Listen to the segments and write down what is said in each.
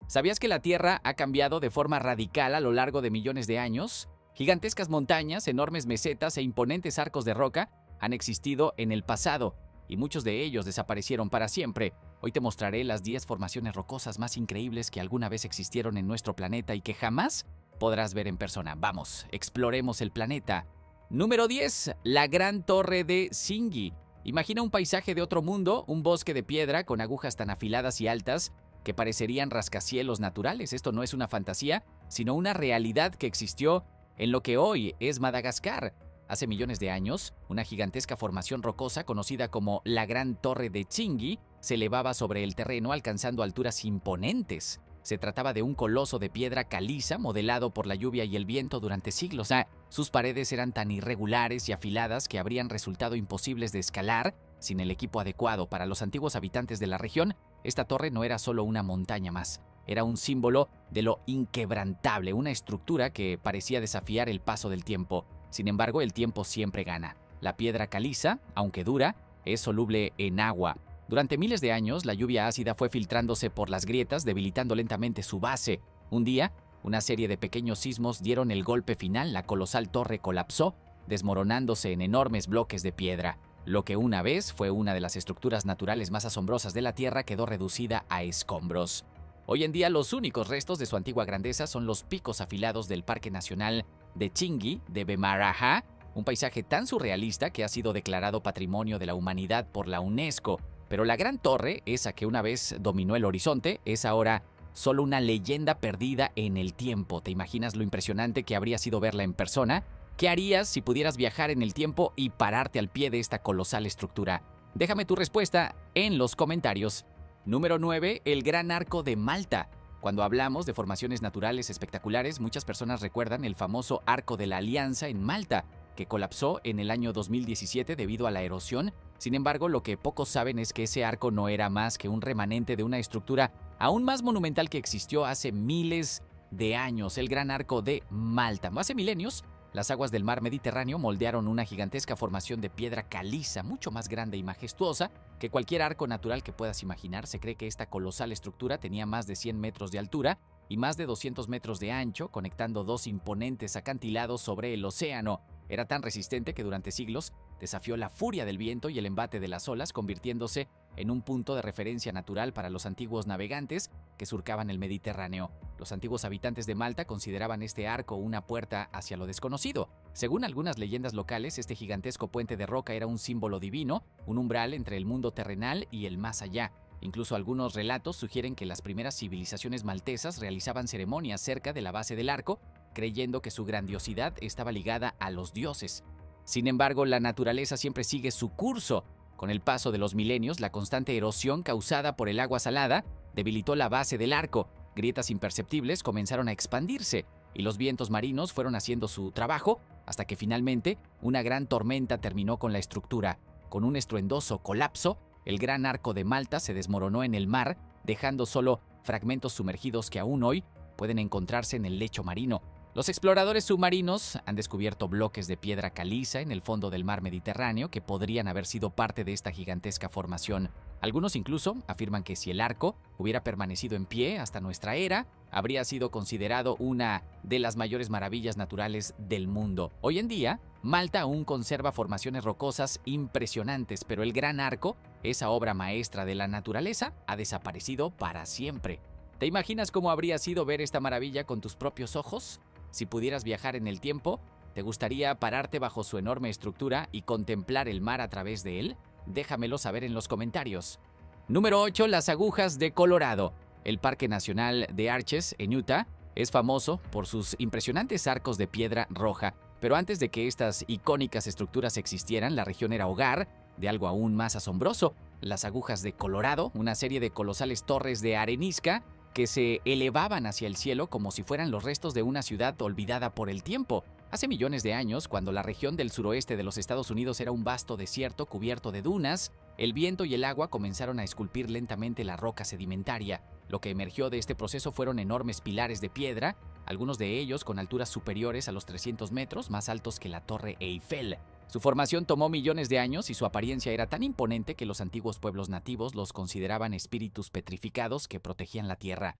¿Sabías que la Tierra ha cambiado de forma radical a lo largo de millones de años? Gigantescas montañas, enormes mesetas e imponentes arcos de roca han existido en el pasado y muchos de ellos desaparecieron para siempre. Hoy te mostraré las 10 formaciones rocosas más increíbles que alguna vez existieron en nuestro planeta y que jamás podrás ver en persona. Vamos, exploremos el planeta. Número 10. La Gran Torre de Singhi. Imagina un paisaje de otro mundo, un bosque de piedra con agujas tan afiladas y altas que parecerían rascacielos naturales. Esto no es una fantasía, sino una realidad que existió en lo que hoy es Madagascar. Hace millones de años, una gigantesca formación rocosa conocida como la Gran Torre de Singhi se elevaba sobre el terreno alcanzando alturas imponentes. Se trataba de un coloso de piedra caliza modelado por la lluvia y el viento durante siglos. Sus paredes eran tan irregulares y afiladas que habrían resultado imposibles de escalar sin el equipo adecuado. Para los antiguos habitantes de la región, esta torre no era solo una montaña más, era un símbolo de lo inquebrantable, una estructura que parecía desafiar el paso del tiempo. Sin embargo, el tiempo siempre gana. La piedra caliza, aunque dura, es soluble en agua. Durante miles de años, la lluvia ácida fue filtrándose por las grietas, debilitando lentamente su base. Un día, una serie de pequeños sismos dieron el golpe final. La colosal torre colapsó, desmoronándose en enormes bloques de piedra. Lo que una vez fue una de las estructuras naturales más asombrosas de la Tierra quedó reducida a escombros. Hoy en día, los únicos restos de su antigua grandeza son los picos afilados del Parque Nacional de Chingy de Bemaraha, un paisaje tan surrealista que ha sido declarado Patrimonio de la Humanidad por la UNESCO. Pero la Gran Torre, esa que una vez dominó el horizonte, es ahora solo una leyenda perdida en el tiempo. ¿Te imaginas lo impresionante que habría sido verla en persona? ¿Qué harías si pudieras viajar en el tiempo y pararte al pie de esta colosal estructura? Déjame tu respuesta en los comentarios. Número 9. El Gran Arco de Malta. Cuando hablamos de formaciones naturales espectaculares, muchas personas recuerdan el famoso Arco de la Alianza en Malta, que colapsó en el año 2017 debido a la erosión. Sin embargo, lo que pocos saben es que ese arco no era más que un remanente de una estructura aún más monumental que existió hace miles de años, el Gran Arco de Malta. Hace milenios, las aguas del mar Mediterráneo moldearon una gigantesca formación de piedra caliza, mucho más grande y majestuosa que cualquier arco natural que puedas imaginar. Se cree que esta colosal estructura tenía más de 100 metros de altura y más de 200 metros de ancho, conectando dos imponentes acantilados sobre el océano. Era tan resistente que durante siglos desafió la furia del viento y el embate de las olas, convirtiéndose en un punto de referencia natural para los antiguos navegantes que surcaban el Mediterráneo. Los antiguos habitantes de Malta consideraban este arco una puerta hacia lo desconocido. Según algunas leyendas locales, este gigantesco puente de roca era un símbolo divino, un umbral entre el mundo terrenal y el más allá. Incluso algunos relatos sugieren que las primeras civilizaciones maltesas realizaban ceremonias cerca de la base del arco, creyendo que su grandiosidad estaba ligada a los dioses. Sin embargo, la naturaleza siempre sigue su curso. Con el paso de los milenios, la constante erosión causada por el agua salada debilitó la base del arco. Grietas imperceptibles comenzaron a expandirse y los vientos marinos fueron haciendo su trabajo hasta que finalmente una gran tormenta terminó con la estructura. Con un estruendoso colapso, el Gran Arco de Malta se desmoronó en el mar, dejando solo fragmentos sumergidos que aún hoy pueden encontrarse en el lecho marino. Los exploradores submarinos han descubierto bloques de piedra caliza en el fondo del mar Mediterráneo que podrían haber sido parte de esta gigantesca formación. Algunos incluso afirman que si el arco hubiera permanecido en pie hasta nuestra era, habría sido considerado una de las mayores maravillas naturales del mundo. Hoy en día, Malta aún conserva formaciones rocosas impresionantes, pero el Gran Arco, esa obra maestra de la naturaleza, ha desaparecido para siempre. ¿Te imaginas cómo habría sido ver esta maravilla con tus propios ojos? Si pudieras viajar en el tiempo, ¿te gustaría pararte bajo su enorme estructura y contemplar el mar a través de él? Déjamelo saber en los comentarios. Número 8. Las agujas de Colorado. El Parque Nacional de Arches, en Utah, es famoso por sus impresionantes arcos de piedra roja. Pero antes de que estas icónicas estructuras existieran, la región era hogar de algo aún más asombroso. Las agujas de Colorado, una serie de colosales torres de arenisca que se elevaban hacia el cielo como si fueran los restos de una ciudad olvidada por el tiempo. Hace millones de años, cuando la región del suroeste de los Estados Unidos era un vasto desierto cubierto de dunas, el viento y el agua comenzaron a esculpir lentamente la roca sedimentaria. Lo que emergió de este proceso fueron enormes pilares de piedra, algunos de ellos con alturas superiores a los 300 metros, más altos que la Torre Eiffel. Su formación tomó millones de años y su apariencia era tan imponente que los antiguos pueblos nativos los consideraban espíritus petrificados que protegían la tierra.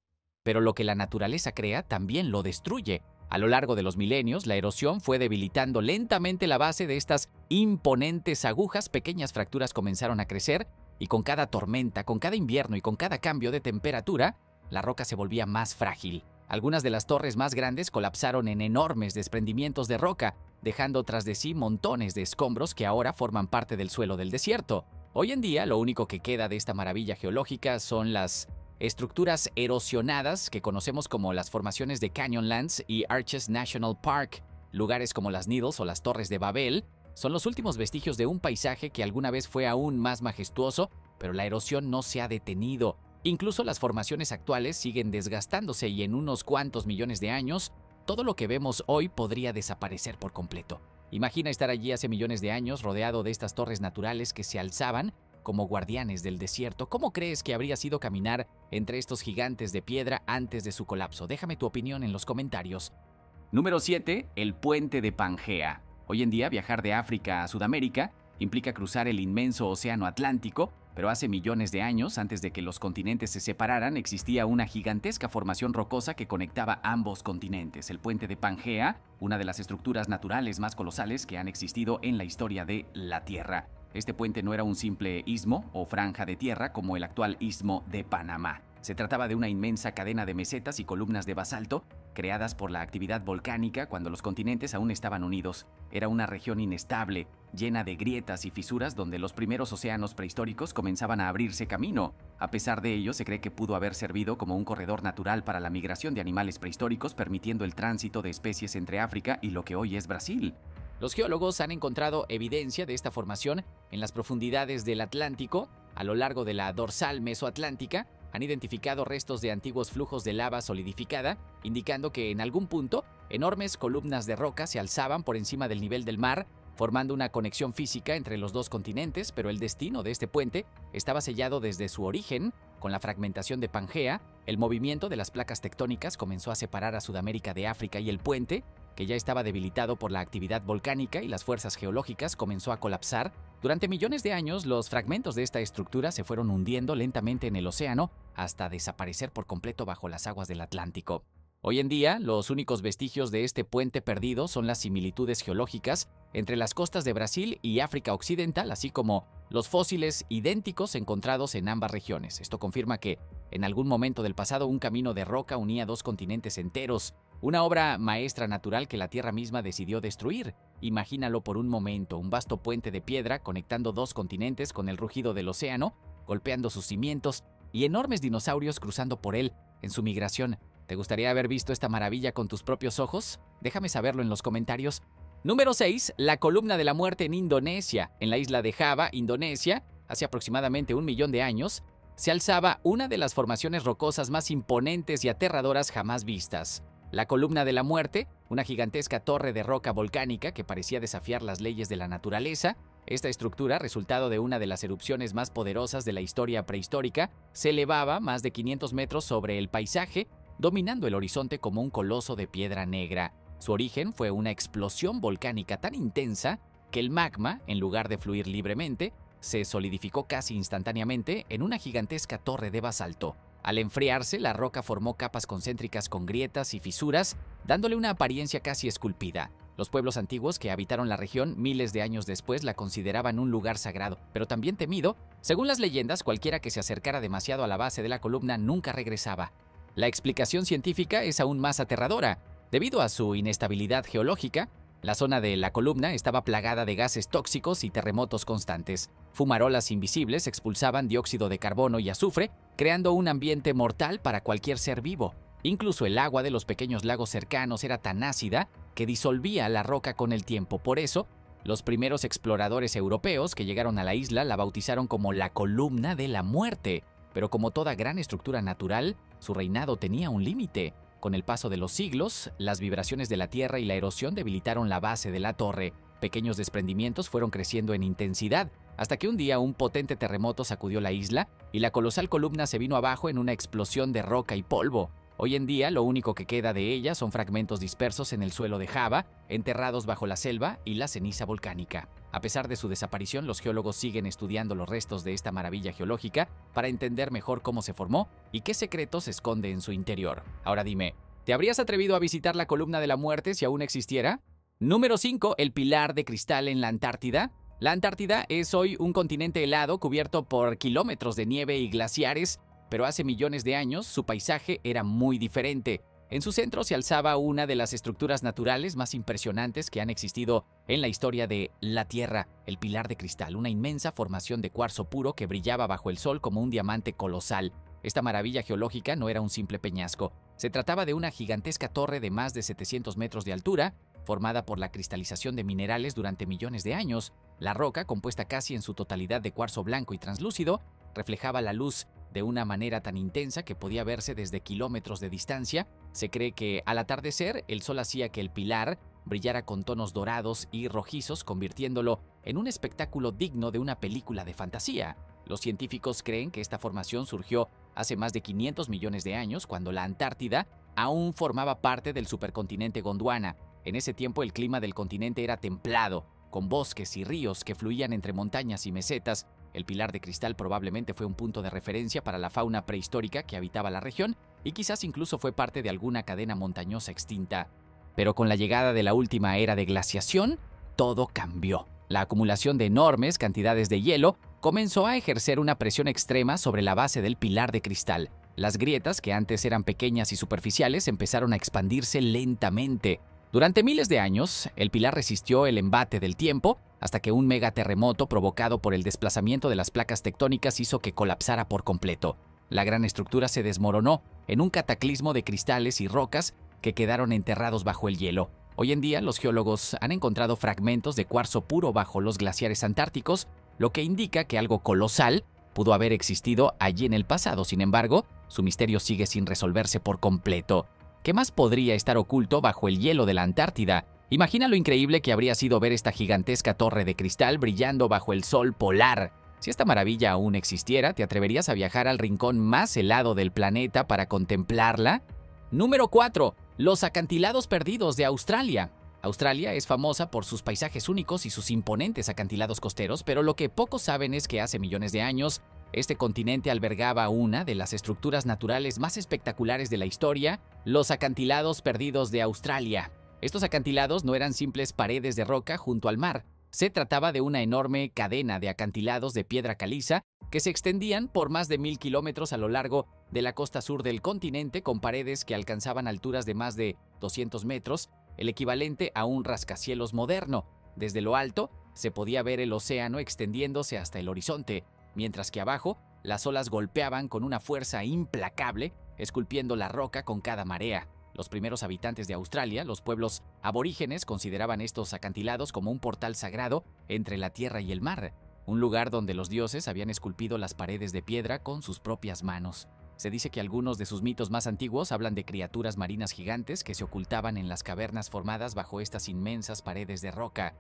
pero lo que la naturaleza crea también lo destruye. A lo largo de los milenios, la erosión fue debilitando lentamente la base de estas imponentes agujas, pequeñas fracturas comenzaron a crecer, y con cada tormenta, con cada invierno y con cada cambio de temperatura, la roca se volvía más frágil. Algunas de las torres más grandes colapsaron en enormes desprendimientos de roca, dejando tras de sí montones de escombros que ahora forman parte del suelo del desierto. Hoy en día, lo único que queda de esta maravilla geológica son las estructuras erosionadas que conocemos como las formaciones de Canyonlands y Arches National Park. Lugares como las Needles o las Torres de Babel son los últimos vestigios de un paisaje que alguna vez fue aún más majestuoso, pero la erosión no se ha detenido. Incluso las formaciones actuales siguen desgastándose y en unos cuantos millones de años, todo lo que vemos hoy podría desaparecer por completo. Imagina estar allí hace millones de años rodeado de estas torres naturales que se alzaban como guardianes del desierto. ¿Cómo crees que habría sido caminar entre estos gigantes de piedra antes de su colapso? Déjame tu opinión en los comentarios. Número 7. El puente de Pangea. Hoy en día viajar de África a Sudamérica implica cruzar el inmenso océano Atlántico, pero hace millones de años, antes de que los continentes se separaran, existía una gigantesca formación rocosa que conectaba ambos continentes. El puente de Pangea, una de las estructuras naturales más colosales que han existido en la historia de la Tierra. Este puente no era un simple istmo o franja de tierra como el actual istmo de Panamá. Se trataba de una inmensa cadena de mesetas y columnas de basalto creadas por la actividad volcánica cuando los continentes aún estaban unidos. Era una región inestable, llena de grietas y fisuras donde los primeros océanos prehistóricos comenzaban a abrirse camino. A pesar de ello, se cree que pudo haber servido como un corredor natural para la migración de animales prehistóricos, permitiendo el tránsito de especies entre África y lo que hoy es Brasil. Los geólogos han encontrado evidencia de esta formación en las profundidades del Atlántico. A lo largo de la dorsal mesoatlántica han identificado restos de antiguos flujos de lava solidificada, indicando que en algún punto enormes columnas de roca se alzaban por encima del nivel del mar, formando una conexión física entre los dos continentes, pero el destino de este puente estaba sellado desde su origen. Con la fragmentación de Pangea, el movimiento de las placas tectónicas comenzó a separar a Sudamérica de África y el puente, que ya estaba debilitado por la actividad volcánica y las fuerzas geológicas, comenzó a colapsar. Durante millones de años, los fragmentos de esta estructura se fueron hundiendo lentamente en el océano hasta desaparecer por completo bajo las aguas del Atlántico. Hoy en día, los únicos vestigios de este puente perdido son las similitudes geológicas entre las costas de Brasil y África Occidental, así como los fósiles idénticos encontrados en ambas regiones. Esto confirma que, en algún momento del pasado, un camino de roca unía dos continentes enteros, una obra maestra natural que la Tierra misma decidió destruir. Imagínalo por un momento, un vasto puente de piedra conectando dos continentes con el rugido del océano, golpeando sus cimientos, y enormes dinosaurios cruzando por él en su migración. ¿Te gustaría haber visto esta maravilla con tus propios ojos? Déjame saberlo en los comentarios. Número 6. La columna de la muerte en Indonesia. En la isla de Java, Indonesia, hace aproximadamente 1 millón de años, se alzaba una de las formaciones rocosas más imponentes y aterradoras jamás vistas. La columna de la muerte, una gigantesca torre de roca volcánica que parecía desafiar las leyes de la naturaleza. Esta estructura, resultado de una de las erupciones más poderosas de la historia prehistórica, se elevaba más de 500 metros sobre el paisaje, dominando el horizonte como un coloso de piedra negra. Su origen fue una explosión volcánica tan intensa que el magma, en lugar de fluir libremente, se solidificó casi instantáneamente en una gigantesca torre de basalto. Al enfriarse, la roca formó capas concéntricas con grietas y fisuras, dándole una apariencia casi esculpida. Los pueblos antiguos que habitaron la región miles de años después la consideraban un lugar sagrado, pero también temido. Según las leyendas, cualquiera que se acercara demasiado a la base de la columna nunca regresaba. La explicación científica es aún más aterradora. Debido a su inestabilidad geológica, la zona de la columna estaba plagada de gases tóxicos y terremotos constantes. Fumarolas invisibles expulsaban dióxido de carbono y azufre, creando un ambiente mortal para cualquier ser vivo. Incluso el agua de los pequeños lagos cercanos era tan ácida que disolvía la roca con el tiempo. Por eso, los primeros exploradores europeos que llegaron a la isla la bautizaron como la columna de la muerte. Pero como toda gran estructura natural, su reinado tenía un límite. Con el paso de los siglos, las vibraciones de la tierra y la erosión debilitaron la base de la torre. Pequeños desprendimientos fueron creciendo en intensidad, hasta que un día un potente terremoto sacudió la isla y la colosal columna se vino abajo en una explosión de roca y polvo. Hoy en día, lo único que queda de ella son fragmentos dispersos en el suelo de Java, enterrados bajo la selva y la ceniza volcánica. A pesar de su desaparición, los geólogos siguen estudiando los restos de esta maravilla geológica para entender mejor cómo se formó y qué secretos se esconde en su interior. Ahora dime, ¿te habrías atrevido a visitar la Columna de la Muerte si aún existiera? Número 5. El Pilar de Cristal en la Antártida. La Antártida es hoy un continente helado cubierto por kilómetros de nieve y glaciares, pero hace millones de años su paisaje era muy diferente. En su centro se alzaba una de las estructuras naturales más impresionantes que han existido en la historia de la Tierra, el Pilar de Cristal, una inmensa formación de cuarzo puro que brillaba bajo el sol como un diamante colosal. Esta maravilla geológica no era un simple peñasco. Se trataba de una gigantesca torre de más de 700 metros de altura, formada por la cristalización de minerales durante millones de años. La roca, compuesta casi en su totalidad de cuarzo blanco y translúcido, reflejaba la luz de una manera tan intensa que podía verse desde kilómetros de distancia. Se cree que al atardecer el sol hacía que el pilar brillara con tonos dorados y rojizos, convirtiéndolo en un espectáculo digno de una película de fantasía. Los científicos creen que esta formación surgió hace más de 500 millones de años, cuando la Antártida aún formaba parte del supercontinente Gondwana. En ese tiempo el clima del continente era templado, con bosques y ríos que fluían entre montañas y mesetas. El Pilar de Cristal probablemente fue un punto de referencia para la fauna prehistórica que habitaba la región y quizás incluso fue parte de alguna cadena montañosa extinta. Pero con la llegada de la última era de glaciación, todo cambió. La acumulación de enormes cantidades de hielo comenzó a ejercer una presión extrema sobre la base del Pilar de Cristal. Las grietas, que antes eran pequeñas y superficiales, empezaron a expandirse lentamente. Durante miles de años, el pilar resistió el embate del tiempo hasta que un megaterremoto provocado por el desplazamiento de las placas tectónicas hizo que colapsara por completo. La gran estructura se desmoronó en un cataclismo de cristales y rocas que quedaron enterrados bajo el hielo. Hoy en día, los geólogos han encontrado fragmentos de cuarzo puro bajo los glaciares antárticos, lo que indica que algo colosal pudo haber existido allí en el pasado. Sin embargo, su misterio sigue sin resolverse por completo. ¿Qué más podría estar oculto bajo el hielo de la Antártida? Imagina lo increíble que habría sido ver esta gigantesca torre de cristal brillando bajo el sol polar. Si esta maravilla aún existiera, ¿te atreverías a viajar al rincón más helado del planeta para contemplarla? Número 4. Los acantilados perdidos de Australia. Australia es famosa por sus paisajes únicos y sus imponentes acantilados costeros, pero lo que pocos saben es que hace millones de años, este continente albergaba una de las estructuras naturales más espectaculares de la historia, los acantilados perdidos de Australia. Estos acantilados no eran simples paredes de roca junto al mar. Se trataba de una enorme cadena de acantilados de piedra caliza que se extendían por más de 1000 kilómetros a lo largo de la costa sur del continente, con paredes que alcanzaban alturas de más de 200 metros, el equivalente a un rascacielos moderno. Desde lo alto se podía ver el océano extendiéndose hasta el horizonte, mientras que abajo las olas golpeaban con una fuerza implacable, esculpiendo la roca con cada marea. Los primeros habitantes de Australia, los pueblos aborígenes, consideraban estos acantilados como un portal sagrado entre la tierra y el mar, un lugar donde los dioses habían esculpido las paredes de piedra con sus propias manos. Se dice que algunos de sus mitos más antiguos hablan de criaturas marinas gigantes que se ocultaban en las cavernas formadas bajo estas inmensas paredes de roca.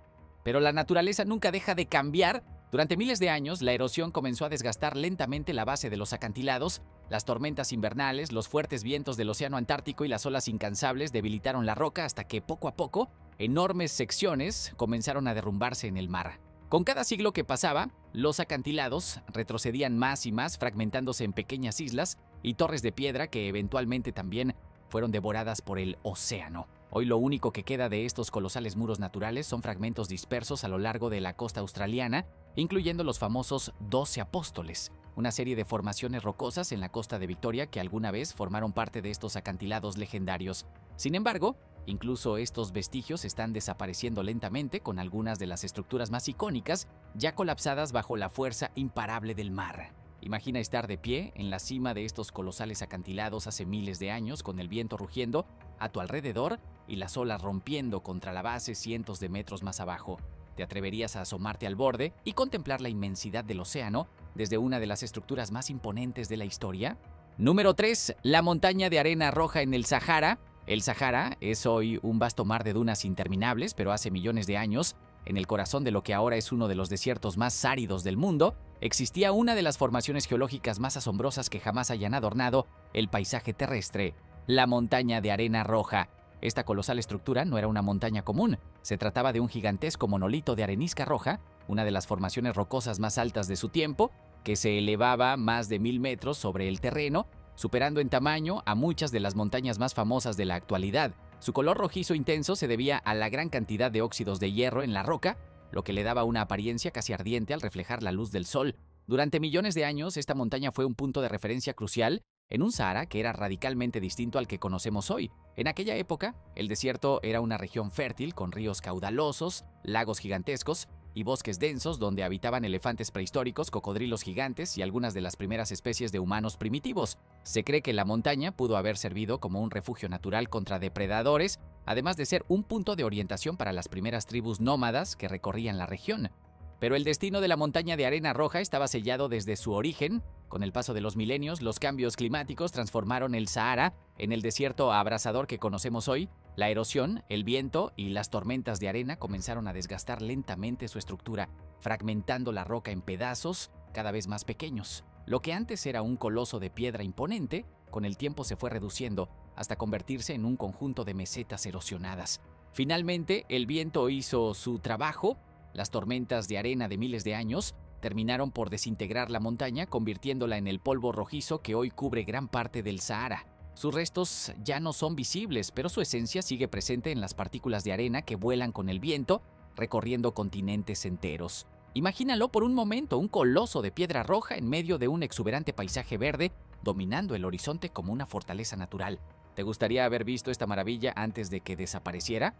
Pero la naturaleza nunca deja de cambiar. Durante miles de años, la erosión comenzó a desgastar lentamente la base de los acantilados. Las tormentas invernales, los fuertes vientos del océano Antártico y las olas incansables debilitaron la roca hasta que, poco a poco, enormes secciones comenzaron a derrumbarse en el mar. Con cada siglo que pasaba, los acantilados retrocedían más y más, fragmentándose en pequeñas islas y torres de piedra que eventualmente también fueron devoradas por el océano. Hoy lo único que queda de estos colosales muros naturales son fragmentos dispersos a lo largo de la costa australiana, incluyendo los famosos 12 Apóstoles, una serie de formaciones rocosas en la costa de Victoria que alguna vez formaron parte de estos acantilados legendarios. Sin embargo, incluso estos vestigios están desapareciendo lentamente, con algunas de las estructuras más icónicas ya colapsadas bajo la fuerza imparable del mar. Imagina estar de pie en la cima de estos colosales acantilados hace miles de años, con el viento rugiendo a tu alrededor y las olas rompiendo contra la base cientos de metros más abajo. ¿Te atreverías a asomarte al borde y contemplar la inmensidad del océano desde una de las estructuras más imponentes de la historia? Número 3. La montaña de arena roja en el Sahara. El Sahara es hoy un vasto mar de dunas interminables, pero hace millones de años, en el corazón de lo que ahora es uno de los desiertos más áridos del mundo, existía una de las formaciones geológicas más asombrosas que jamás hayan adornado el paisaje terrestre, la montaña de arena roja. Esta colosal estructura no era una montaña común, se trataba de un gigantesco monolito de arenisca roja, una de las formaciones rocosas más altas de su tiempo, que se elevaba más de 1000 metros sobre el terreno, superando en tamaño a muchas de las montañas más famosas de la actualidad. Su color rojizo intenso se debía a la gran cantidad de óxidos de hierro en la roca, lo que le daba una apariencia casi ardiente al reflejar la luz del sol. Durante millones de años, esta montaña fue un punto de referencia crucial en un Sahara que era radicalmente distinto al que conocemos hoy. En aquella época, el desierto era una región fértil con ríos caudalosos, lagos gigantescos y bosques densos donde habitaban elefantes prehistóricos, cocodrilos gigantes y algunas de las primeras especies de humanos primitivos. Se cree que la montaña pudo haber servido como un refugio natural contra depredadores, además de ser un punto de orientación para las primeras tribus nómadas que recorrían la región. Pero el destino de la montaña de arena roja estaba sellado desde su origen. Con el paso de los milenios, los cambios climáticos transformaron el Sahara en el desierto abrasador que conocemos hoy. La erosión, el viento y las tormentas de arena comenzaron a desgastar lentamente su estructura, fragmentando la roca en pedazos cada vez más pequeños. Lo que antes era un coloso de piedra imponente, con el tiempo se fue reduciendo hasta convertirse en un conjunto de mesetas erosionadas. Finalmente, el viento hizo su trabajo. Las tormentas de arena de miles de años terminaron por desintegrar la montaña, convirtiéndola en el polvo rojizo que hoy cubre gran parte del Sahara. Sus restos ya no son visibles, pero su esencia sigue presente en las partículas de arena que vuelan con el viento, recorriendo continentes enteros. Imagínalo por un momento, un coloso de piedra roja en medio de un exuberante paisaje verde, dominando el horizonte como una fortaleza natural. ¿Te gustaría haber visto esta maravilla antes de que desapareciera?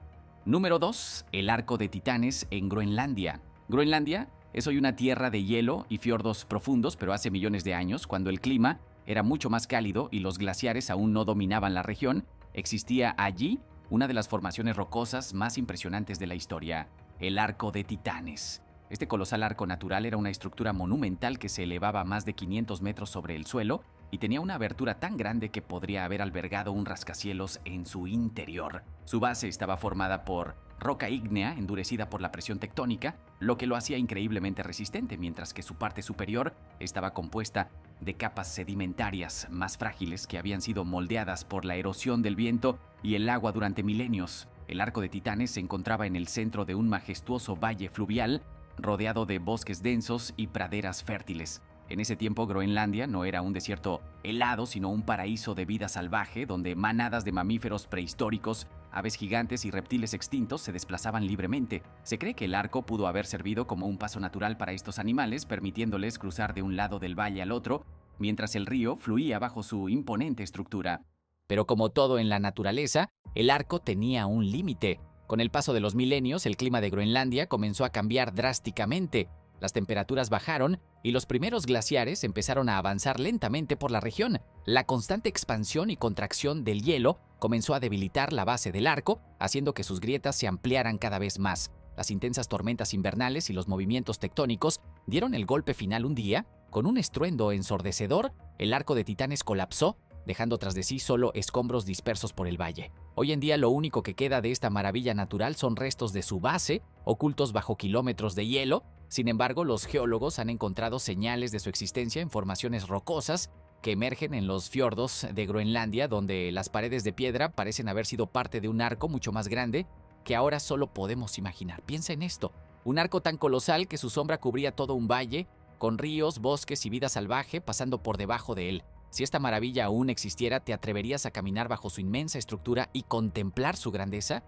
Número 2. El Arco de Titanes en Groenlandia. Groenlandia es hoy una tierra de hielo y fiordos profundos, pero hace millones de años, cuando el clima era mucho más cálido y los glaciares aún no dominaban la región, existía allí una de las formaciones rocosas más impresionantes de la historia, el Arco de Titanes. Este colosal arco natural era una estructura monumental que se elevaba a más de 500 metros sobre el suelo y tenía una abertura tan grande que podría haber albergado un rascacielos en su interior. Su base estaba formada por roca ígnea endurecida por la presión tectónica, lo que lo hacía increíblemente resistente, mientras que su parte superior estaba compuesta de capas sedimentarias más frágiles que habían sido moldeadas por la erosión del viento y el agua durante milenios. El Arco de Titanes se encontraba en el centro de un majestuoso valle fluvial rodeado de bosques densos y praderas fértiles. En ese tiempo, Groenlandia no era un desierto helado, sino un paraíso de vida salvaje, donde manadas de mamíferos prehistóricos, aves gigantes y reptiles extintos se desplazaban libremente. Se cree que el arco pudo haber servido como un paso natural para estos animales, permitiéndoles cruzar de un lado del valle al otro, mientras el río fluía bajo su imponente estructura. Pero como todo en la naturaleza, el arco tenía un límite. Con el paso de los milenios, el clima de Groenlandia comenzó a cambiar drásticamente. Las temperaturas bajaron y los primeros glaciares empezaron a avanzar lentamente por la región. La constante expansión y contracción del hielo comenzó a debilitar la base del arco, haciendo que sus grietas se ampliaran cada vez más. Las intensas tormentas invernales y los movimientos tectónicos dieron el golpe final un día. Con un estruendo ensordecedor, el Arco de Titanes colapsó, dejando tras de sí solo escombros dispersos por el valle. Hoy en día lo único que queda de esta maravilla natural son restos de su base, ocultos bajo kilómetros de hielo. Sin embargo, los geólogos han encontrado señales de su existencia en formaciones rocosas que emergen en los fiordos de Groenlandia, donde las paredes de piedra parecen haber sido parte de un arco mucho más grande que ahora solo podemos imaginar. Piensa en esto, un arco tan colosal que su sombra cubría todo un valle, con ríos, bosques y vida salvaje pasando por debajo de él. Si esta maravilla aún existiera, ¿te atreverías a caminar bajo su inmensa estructura y contemplar su grandeza?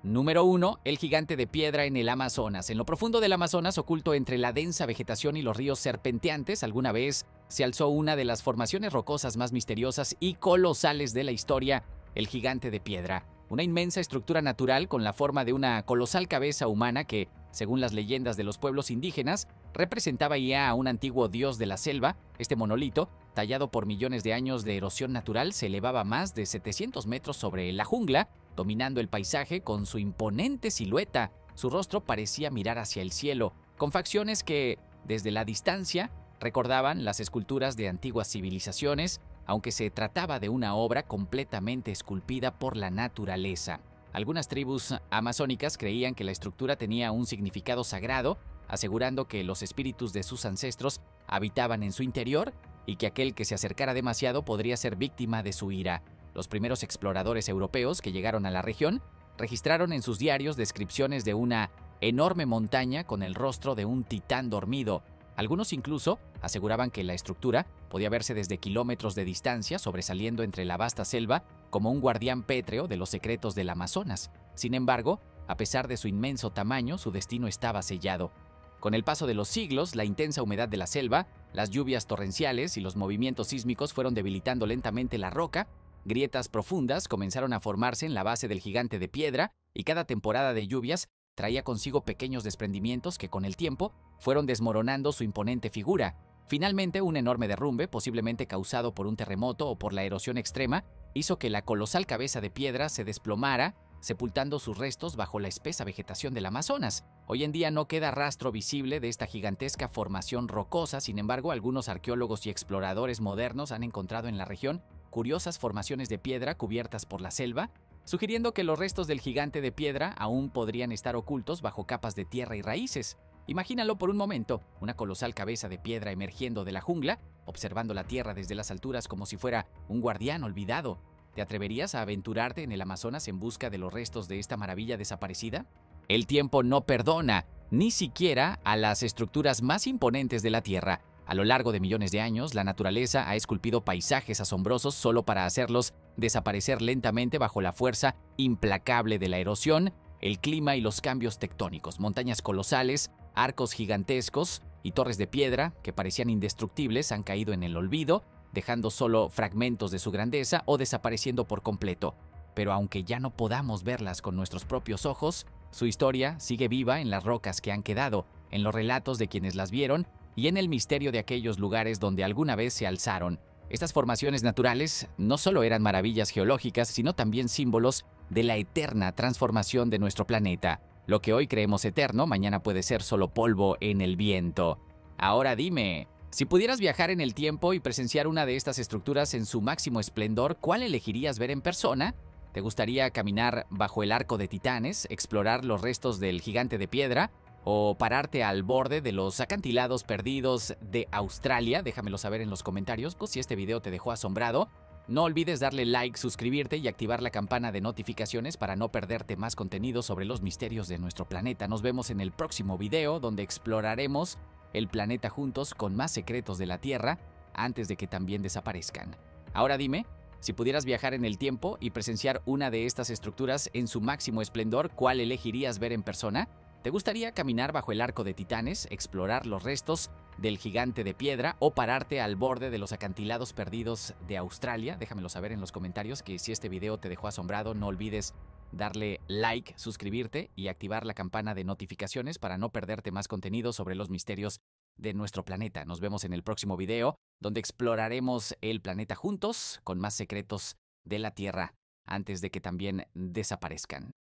Número 1. El gigante de piedra en el Amazonas. En lo profundo del Amazonas, oculto entre la densa vegetación y los ríos serpenteantes, alguna vez se alzó una de las formaciones rocosas más misteriosas y colosales de la historia, el gigante de piedra. Una inmensa estructura natural con la forma de una colosal cabeza humana que, según las leyendas de los pueblos indígenas, representaba ya a un antiguo dios de la selva. Este monolito, tallado por millones de años de erosión natural, se elevaba más de 700 metros sobre la jungla, dominando el paisaje con su imponente silueta. Su rostro parecía mirar hacia el cielo, con facciones que, desde la distancia, recordaban las esculturas de antiguas civilizaciones, aunque se trataba de una obra completamente esculpida por la naturaleza. Algunas tribus amazónicas creían que la estructura tenía un significado sagrado, asegurando que los espíritus de sus ancestros habitaban en su interior y que aquel que se acercara demasiado podría ser víctima de su ira. Los primeros exploradores europeos que llegaron a la región registraron en sus diarios descripciones de una enorme montaña con el rostro de un titán dormido. Algunos incluso aseguraban que la estructura podía verse desde kilómetros de distancia, sobresaliendo entre la vasta selva como un guardián pétreo de los secretos del Amazonas. Sin embargo, a pesar de su inmenso tamaño, su destino estaba sellado. Con el paso de los siglos, la intensa humedad de la selva, las lluvias torrenciales y los movimientos sísmicos fueron debilitando lentamente la roca. Grietas profundas comenzaron a formarse en la base del gigante de piedra y cada temporada de lluvias traía consigo pequeños desprendimientos que con el tiempo fueron desmoronando su imponente figura. Finalmente, un enorme derrumbe, posiblemente causado por un terremoto o por la erosión extrema, hizo que la colosal cabeza de piedra se desplomara, sepultando sus restos bajo la espesa vegetación del Amazonas. Hoy en día no queda rastro visible de esta gigantesca formación rocosa. Sin embargo, algunos arqueólogos y exploradores modernos han encontrado en la región curiosas formaciones de piedra cubiertas por la selva, sugiriendo que los restos del gigante de piedra aún podrían estar ocultos bajo capas de tierra y raíces. Imagínalo por un momento, una colosal cabeza de piedra emergiendo de la jungla, observando la tierra desde las alturas como si fuera un guardián olvidado. ¿Te atreverías a aventurarte en el Amazonas en busca de los restos de esta maravilla desaparecida? El tiempo no perdona, ni siquiera a las estructuras más imponentes de la Tierra. A lo largo de millones de años, la naturaleza ha esculpido paisajes asombrosos solo para hacerlos desaparecer lentamente bajo la fuerza implacable de la erosión, el clima y los cambios tectónicos. Montañas colosales, arcos gigantescos y torres de piedra que parecían indestructibles han caído en el olvido, dejando solo fragmentos de su grandeza o desapareciendo por completo. Pero aunque ya no podamos verlas con nuestros propios ojos, su historia sigue viva en las rocas que han quedado, en los relatos de quienes las vieron y en el misterio de aquellos lugares donde alguna vez se alzaron. Estas formaciones naturales no solo eran maravillas geológicas, sino también símbolos de la eterna transformación de nuestro planeta. Lo que hoy creemos eterno, mañana puede ser solo polvo en el viento. Ahora dime, si pudieras viajar en el tiempo y presenciar una de estas estructuras en su máximo esplendor, ¿cuál elegirías ver en persona? ¿Te gustaría caminar bajo el arco de Titanes, explorar los restos del gigante de piedra o pararte al borde de los acantilados perdidos de Australia? Déjamelo saber en los comentarios, pues si este video te dejó asombrado. No olvides darle like, suscribirte y activar la campana de notificaciones para no perderte más contenido sobre los misterios de nuestro planeta. Nos vemos en el próximo video donde exploraremos el planeta juntos con más secretos de la Tierra antes de que también desaparezcan. Ahora dime, si pudieras viajar en el tiempo y presenciar una de estas estructuras en su máximo esplendor, ¿cuál elegirías ver en persona? ¿Te gustaría caminar bajo el arco de Titanes, explorar los restos del gigante de piedra o pararte al borde de los acantilados perdidos de Australia? Déjamelo saber en los comentarios, que si este video te dejó asombrado, no olvides darle like, suscribirte y activar la campana de notificaciones para no perderte más contenido sobre los misterios de nuestro planeta. Nos vemos en el próximo video, donde exploraremos el planeta juntos con más secretos de la Tierra antes de que también desaparezcan.